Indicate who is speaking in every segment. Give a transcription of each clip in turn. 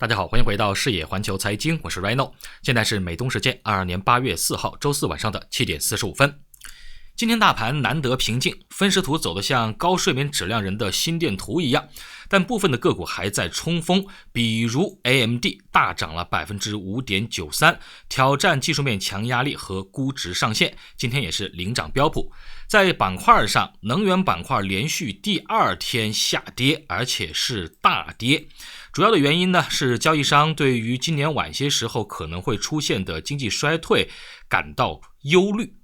Speaker 1: 大家好，欢迎回到视野环球财经，我是 Rino。现在是美东时间22年8月4号周四晚上的7点45分。今天大盘难得平静，分时图走得像高睡眠质量人的心电图一样，但部分的个股还在冲锋，比如 AMD 大涨了 5.93%， 挑战技术面强压力和估值上限，今天也是领涨标普。在板块上，能源板块连续第二天下跌，而且是大跌。主要的原因呢，是交易商对于今年晚些时候可能会出现的经济衰退感到忧虑。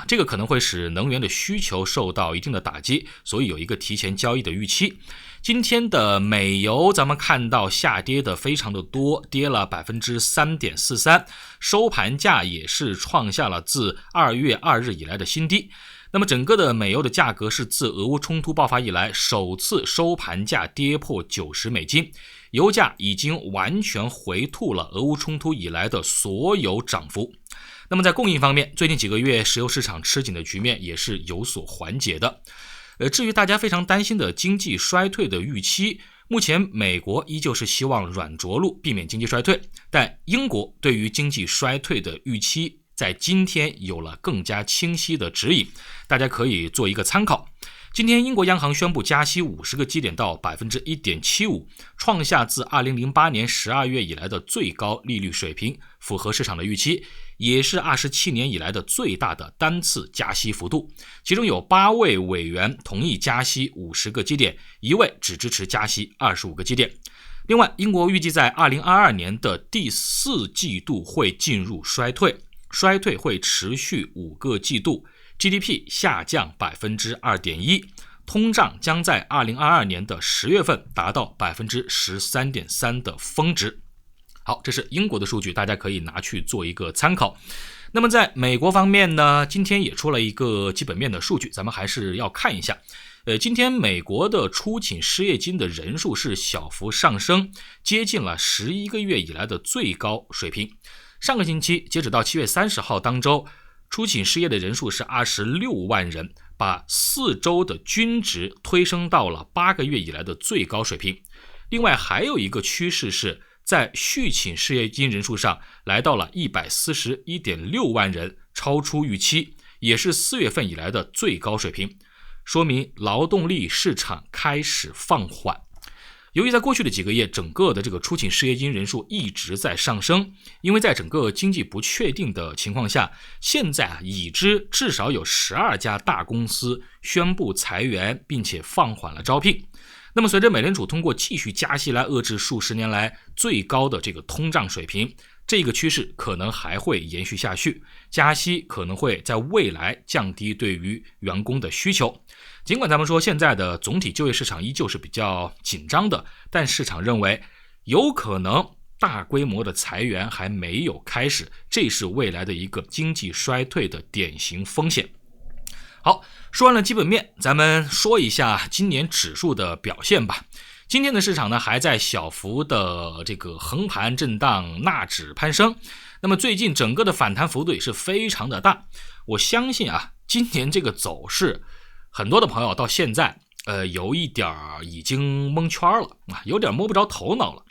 Speaker 1: 这个可能会使能源的需求受到一定的打击，所以有一个提前交易的预期。今天的美油咱们看到下跌的非常的多，跌了 3.43%， 收盘价也是创下了自2月2日以来的新低。那么整个的美油的价格是自俄乌冲突爆发以来首次收盘价跌破$90，油价已经完全回吐了俄乌冲突以来的所有涨幅。那么在供应方面，最近几个月石油市场吃紧的局面也是有所缓解的。至于大家非常担心的经济衰退的预期，目前美国依旧是希望软着陆，避免经济衰退，但英国对于经济衰退的预期在今天有了更加清晰的指引，大家可以做一个参考。今天英国央行宣布加息50个基点到 1.75%， 创下自2008年12月以来的最高利率水平，符合市场的预期，也是27年以来的最大的单次加息幅度。其中有8位委员同意加息50个基点，1位只支持加息25个基点。另外，英国预计在2022年的第4季度会进入衰退，衰退会持续5个季度， GDP 下降 2.1%， 通胀将在2022年的10月份达到 13.3% 的峰值。好，这是英国的数据，大家可以拿去做一个参考。那么在美国方面呢，今天也出了一个基本面的数据，咱们还是要看一下。今天美国的初请失业金的人数是小幅上升，接近了11个月以来的最高水平。上个星期截止到7月30号当周，初请失业的人数是26万人，把4周的均值推升到了8个月以来的最高水平。另外还有一个趋势是在续请失业金人数上来到了 141.6 万人，超出预期，也是4月份以来的最高水平，说明劳动力市场开始放缓。由于在过去的几个月，整个的这个初请失业金人数一直在上升，因为在整个经济不确定的情况下，现在已知至少有12家大公司宣布裁员，并且放缓了招聘。那么随着美联储通过继续加息来遏制数十年来最高的这个通胀水平，这个趋势可能还会延续下去，加息可能会在未来降低对于员工的需求。尽管咱们说现在的总体就业市场依旧是比较紧张的，但市场认为有可能大规模的裁员还没有开始，这是未来的一个经济衰退的典型风险。好，说完了基本面，咱们说一下今年指数的表现吧。今天的市场呢，还在小幅的这个横盘震荡，纳指攀升。那么最近整个的反弹幅度也是非常的大。我相信今年这个走势，很多的朋友到现在有一点已经蒙圈了，有点摸不着头脑了。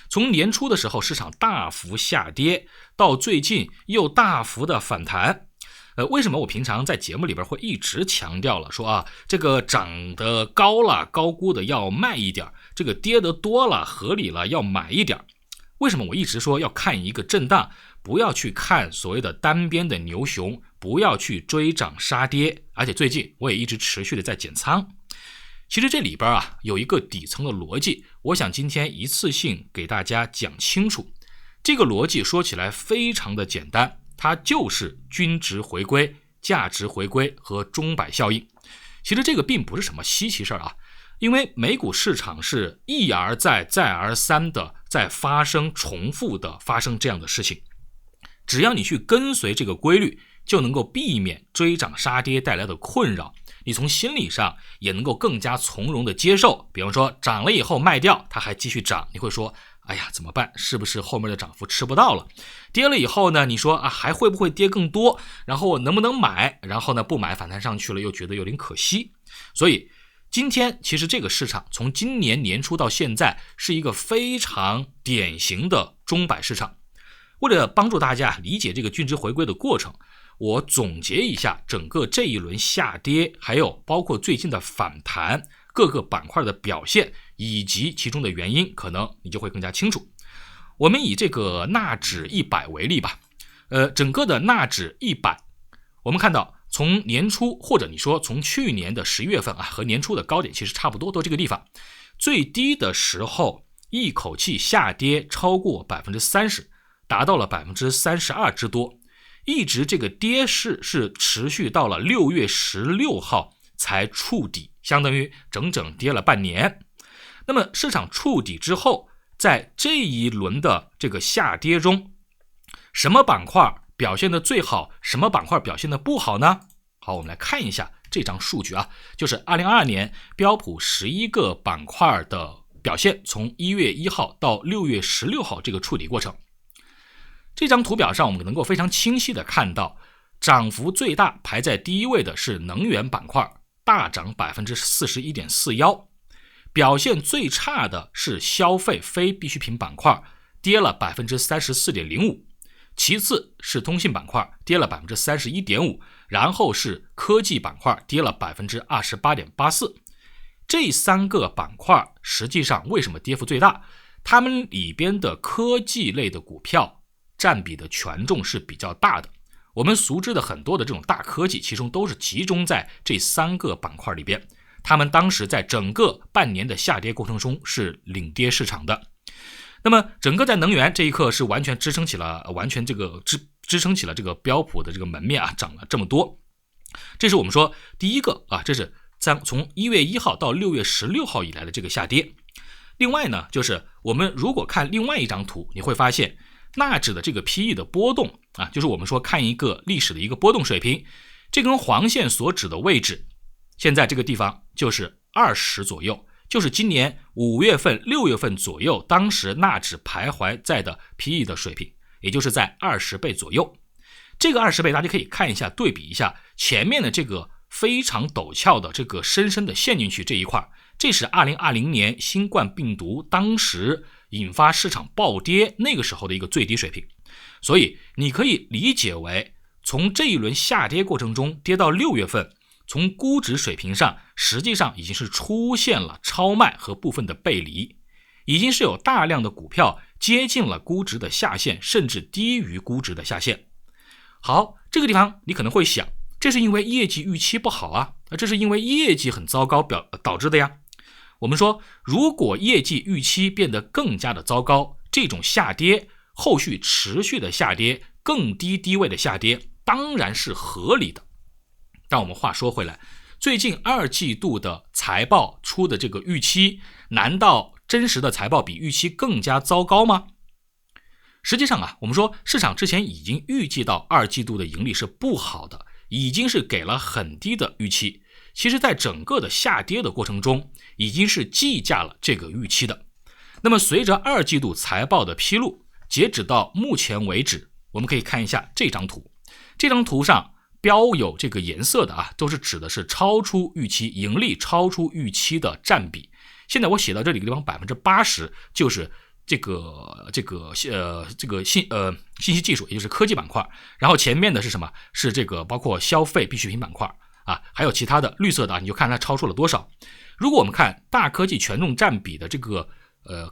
Speaker 1: 从年初的时候市场大幅下跌，到最近又大幅的反弹。为什么我平常在节目里边会一直强调了说这个涨得高了，高估的要卖一点，这个跌得多了，合理了要买一点？为什么我一直说要看一个震荡，不要去看所谓的单边的牛熊，不要去追涨杀跌？而且最近我也一直持续的在减仓。其实这里边有一个底层的逻辑，我想今天一次性给大家讲清楚。这个逻辑说起来非常的简单，它就是均值回归、价值回归和钟摆效应。其实这个并不是什么稀奇事因为美股市场是一而再再而三的在发生重复的发生这样的事情。只要你去跟随这个规律，就能够避免追涨杀跌带来的困扰，你从心理上也能够更加从容的接受。比方说涨了以后卖掉，它还继续涨，你会说哎呀怎么办，是不是后面的涨幅吃不到了？跌了以后呢，你说还会不会跌更多，然后能不能买，然后呢不买反弹上去了又觉得有点可惜。所以今天其实这个市场从今年年初到现在是一个非常典型的钟摆市场。为了帮助大家理解这个均值回归的过程，我总结一下整个这一轮下跌，还有包括最近的反弹，各个板块的表现以及其中的原因，可能你就会更加清楚。我们以这个纳指100为例吧，整个的纳指100，我们看到从年初或者你说从去年的11月份啊，和年初的高点其实差不多，都这个地方。最低的时候一口气下跌超过 30%， 达到了 32% 之多，一直这个跌势是持续到了6月16号才触底，相当于整整跌了半年。那么市场触底之后，在这一轮的这个下跌中，什么板块表现的最好，什么板块表现的不好呢？好，我们来看一下这张数据啊，就是2022年标普11个板块的表现，从1月1号到6月16号这个触底过程。这张图表上我们能够非常清晰的看到，涨幅最大排在第一位的是能源板块，大涨 41.41%， 表现最差的是消费非必需品板块，跌了 34.05%， 其次是通信板块，跌了 31.5%， 然后是科技板块，跌了 28.84%。 这三个板块实际上为什么跌幅最大？它们里边的科技类的股票占比的权重是比较大的，我们熟知的很多的这种大科技，其中都是集中在这三个板块里边，他们当时在整个半年的下跌过程中是领跌市场的。那么整个在能源这一刻是完全支撑起了支撑起了这个标普的这个门面啊，涨了这么多。这是我们说第一个啊，这是从1月1号到6月16号以来的这个下跌。另外呢，就是我们如果看另外一张图，你会发现纳指的这个 PE 的波动啊，就是我们说看一个历史的一个波动水平，这根黄线所指的位置，现在这个地方就是20左右，就是今年5月份、6月份左右，当时纳指徘徊在的 PE 的水平，也就是在20倍左右。这个20倍大家可以看一下，对比一下前面的这个非常陡峭的这个深深的陷进去这一块，这是2020年新冠病毒当时引发市场暴跌那个时候的一个最低水平。所以你可以理解为，从这一轮下跌过程中跌到6月份，从估值水平上实际上已经是出现了超卖和部分的背离，已经是有大量的股票接近了估值的下限，甚至低于估值的下限。好，这个地方你可能会想，这是因为业绩预期不好啊，这是因为业绩很糟糕导致的呀。我们说，如果业绩预期变得更加的糟糕，这种下跌后续持续的下跌，更低低位的下跌当然是合理的。但我们话说回来，最近2季度的财报出的这个预期，难道真实的财报比预期更加糟糕吗？实际上啊，我们说市场之前已经预计到2季度的盈利是不好的，已经是给了很低的预期。其实在整个的下跌的过程中，已经是计价了这个预期的。那么随着2季度财报的披露，截止到目前为止，我们可以看一下这张图。这张图上标有这个颜色的啊，都是指的是超出预期，盈利超出预期的占比。现在我写到这里的地方 80% 就是这个信息技术，也就是科技板块。然后前面的是什么？是这个包括消费必需品板块啊，还有其他的绿色的啊，你就看它超出了多少。如果我们看大科技权重占比的这个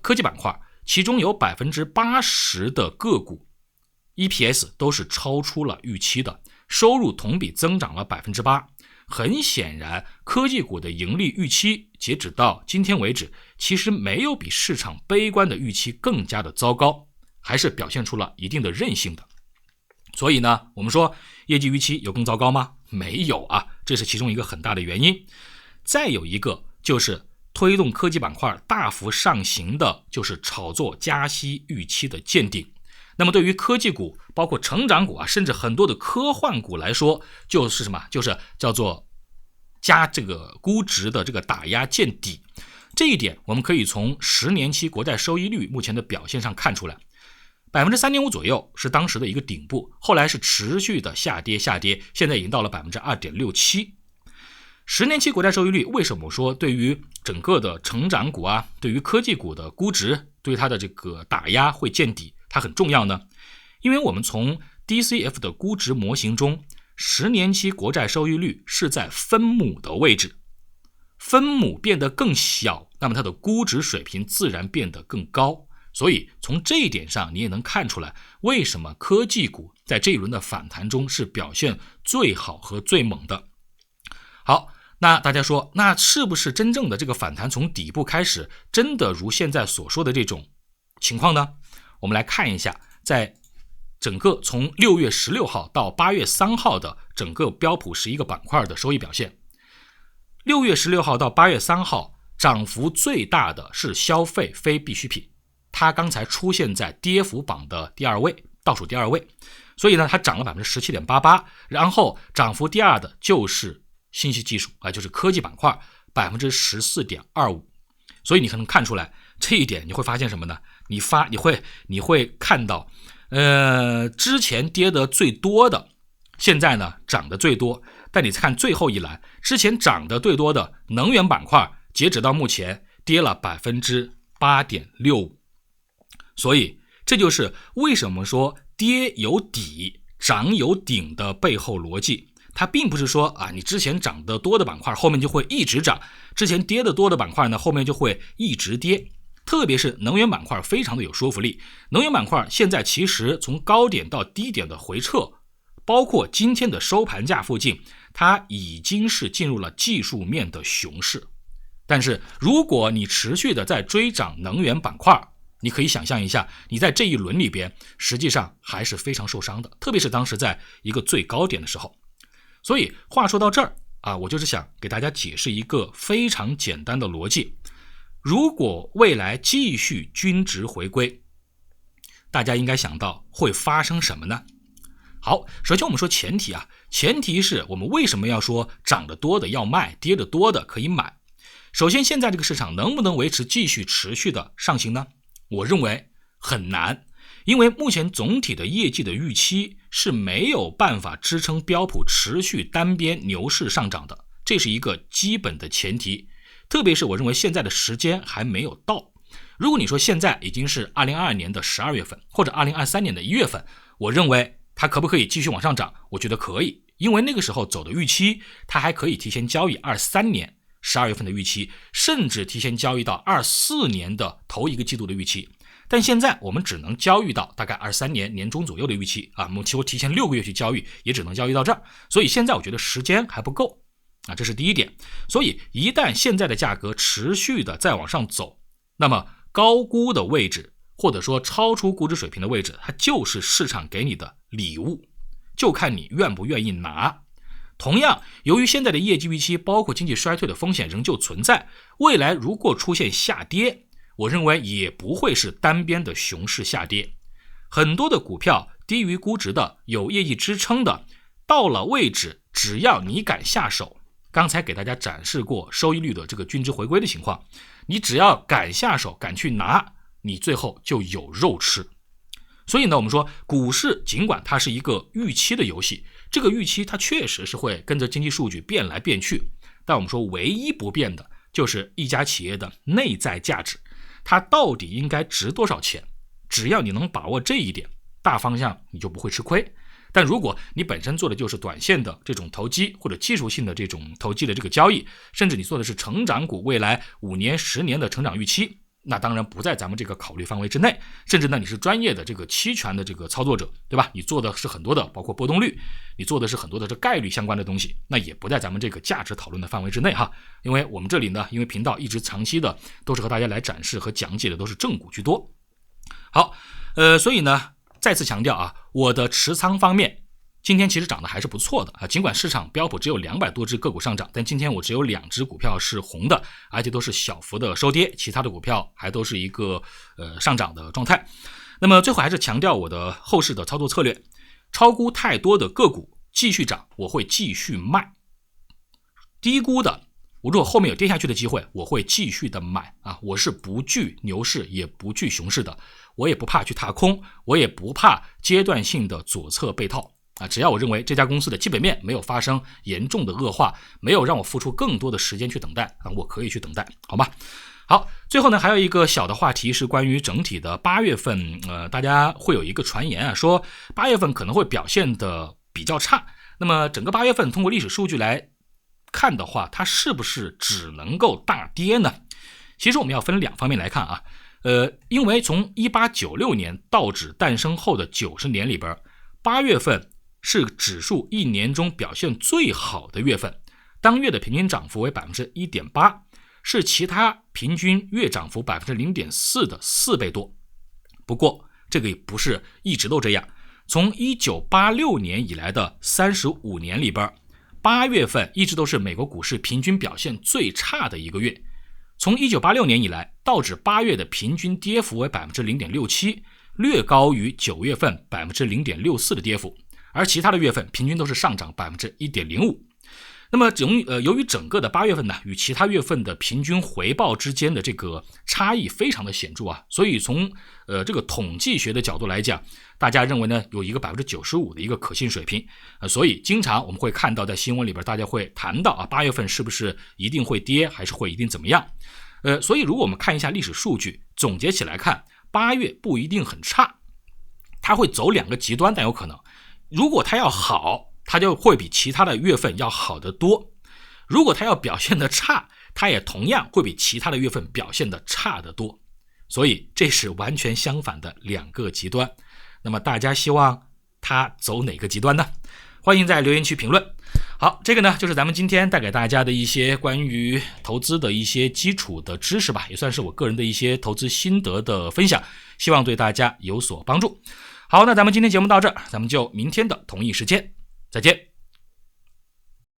Speaker 1: 科技板块，其中有 80% 的个股 EPS 都是超出了预期的，收入同比增长了 8%。很显然，科技股的盈利预期截止到今天为止，其实没有比市场悲观的预期更加的糟糕，还是表现出了一定的韧性的。所以呢，我们说业绩预期有更糟糕吗？没有啊，这是其中一个很大的原因。再有一个就是推动科技板块大幅上行的，就是炒作加息预期的见顶。那么对于科技股，包括成长股啊，甚至很多的科幻股来说，就是什么？就是叫做加这个估值的这个打压见底。这一点我们可以从10年期国债收益率目前的表现上看出来， 3.5% 左右是当时的一个顶部，后来是持续的下跌，现在已经到了 2.67%。10年期国债收益率为什么说对于整个的成长股啊，对于科技股的估值，对它的这个打压会见底，它很重要呢？因为我们从 DCF 的估值模型中，10年期国债收益率是在分母的位置，分母变得更小，那么它的估值水平自然变得更高。所以从这一点上你也能看出来，为什么科技股在这一轮的反弹中是表现最好和最猛的。好，那大家说，那是不是真正的这个反弹从底部开始，真的如现在所说的这种情况呢？我们来看一下，在整个从6月16号到8月3号的整个标普11个板块的收益表现。6月16号到8月3号，涨幅最大的是消费非必需品，它刚才出现在跌幅榜的第二位，倒数第二位，所以呢，它涨了 17.88%， 然后涨幅第二的就是信息技术就是科技板块 14.25%。 所以你可能看出来这一点，你会发现什么呢？你会看到之前跌得最多的现在呢涨得最多，但你看最后一栏，之前涨得最多的能源板块截止到目前跌了 8.65%。 所以这就是为什么说跌有底涨有顶的背后逻辑。它并不是说你之前涨得多的板块后面就会一直涨，之前跌得多的板块呢后面就会一直跌。特别是能源板块非常的有说服力，能源板块现在其实从高点到低点的回撤，包括今天的收盘价附近，它已经是进入了技术面的熊市。但是如果你持续的在追涨能源板块，你可以想象一下，你在这一轮里边实际上还是非常受伤的，特别是当时在一个最高点的时候。所以话说到这儿我就是想给大家解释一个非常简单的逻辑。如果未来继续均值回归，大家应该想到会发生什么呢？好，首先我们说前提前提是我们为什么要说涨得多的要卖，跌得多的可以买。首先现在这个市场能不能维持继续持续的上行呢？我认为很难，因为目前总体的业绩的预期是没有办法支撑标普持续单边牛市上涨的，这是一个基本的前提。特别是我认为现在的时间还没有到。如果你说现在已经是2022年的12月份或者2023年的1月份，我认为它可不可以继续往上涨？我觉得可以，因为那个时候走的预期它还可以提前交易23年12月份的预期，甚至提前交易到24年的头一个季度的预期。但现在我们只能交易到大概23年年中左右的预期我们提前6个月去交易，也只能交易到这儿。所以现在我觉得时间还不够这是第一点。所以一旦现在的价格持续的再往上走，那么高估的位置或者说超出估值水平的位置，它就是市场给你的礼物，就看你愿不愿意拿。同样，由于现在的业绩预期包括经济衰退的风险仍旧存在，未来如果出现下跌，我认为也不会是单边的熊市下跌。很多的股票低于估值的，有业绩支撑的，到了位置只要你敢下手，刚才给大家展示过收益率的这个均值回归的情况，你只要敢下手敢去拿，你最后就有肉吃。所以呢，我们说股市尽管它是一个预期的游戏，这个预期它确实是会跟着经济数据变来变去，但我们说唯一不变的就是一家企业的内在价值，它到底应该值多少钱，只要你能把握这一点，大方向你就不会吃亏。但如果你本身做的就是短线的这种投机或者技术性的这种投机的这个交易，甚至你做的是成长股未来5年10年的成长预期，那当然不在咱们这个考虑范围之内。甚至呢，你是专业的这个期权的这个操作者，对吧？你做的是很多的包括波动率，你做的是很多的这概率相关的东西，那也不在咱们这个价值讨论的范围之内因为我们这里呢，因为频道一直长期的都是和大家来展示和讲解的都是正股居多。好，所以呢再次强调我的持仓方面今天其实涨得还是不错的尽管市场标普只有200多只个股上涨，但今天我只有2只股票是红的，而且都是小幅的收跌，其他的股票还都是一个上涨的状态。那么最后还是强调我的后市的操作策略，超估太多的个股继续涨我会继续卖，低估的我如果后面有跌下去的机会我会继续的买我是不惧牛市也不惧熊市的，我也不怕去踏空，我也不怕阶段性的左侧被套只要我认为这家公司的基本面没有发生严重的恶化，没有让我付出更多的时间去等待，我可以去等待，好吗？好，最后呢，还有一个小的话题是关于整体的8月份，大家会有一个传言说8月份可能会表现的比较差。那么整个8月份通过历史数据来看的话，它是不是只能够大跌呢？其实我们要分2方面来看啊。因为从1896年道指诞生后的90年里边，8月份是指数一年中表现最好的月份，当月的平均涨幅为 1.8%， 是其他平均月涨幅 0.4% 的4倍多。不过这个也不是一直都这样，从1986年以来的35年里边，8月份一直都是美国股市平均表现最差的一个月。从1986年以来，道指8月的平均跌幅为 0.67%， 略高于9月份 0.64% 的跌幅，而其他的月份平均都是上涨 1.05%。那么由于整个的8月份呢，与其他月份的平均回报之间的这个差异非常的显著啊，所以从这个统计学的角度来讲，大家认为呢有一个 95% 的一个可信水平，所以经常我们会看到在新闻里边大家会谈到8月份是不是一定会跌，还是会一定怎么样。所以如果我们看一下历史数据，总结起来看，8月不一定很差，它会走2个极端，但有可能如果它要好，它就会比其他的月份要好得多，如果它要表现得差，它也同样会比其他的月份表现得差得多。所以这是完全相反的2个极端。那么大家希望它走哪个极端呢？欢迎在留言区评论。好，这个呢就是咱们今天带给大家的一些关于投资的一些基础的知识吧，也算是我个人的一些投资心得的分享，希望对大家有所帮助。好，那咱们今天节目到这儿，咱们就明天的同一时间再见。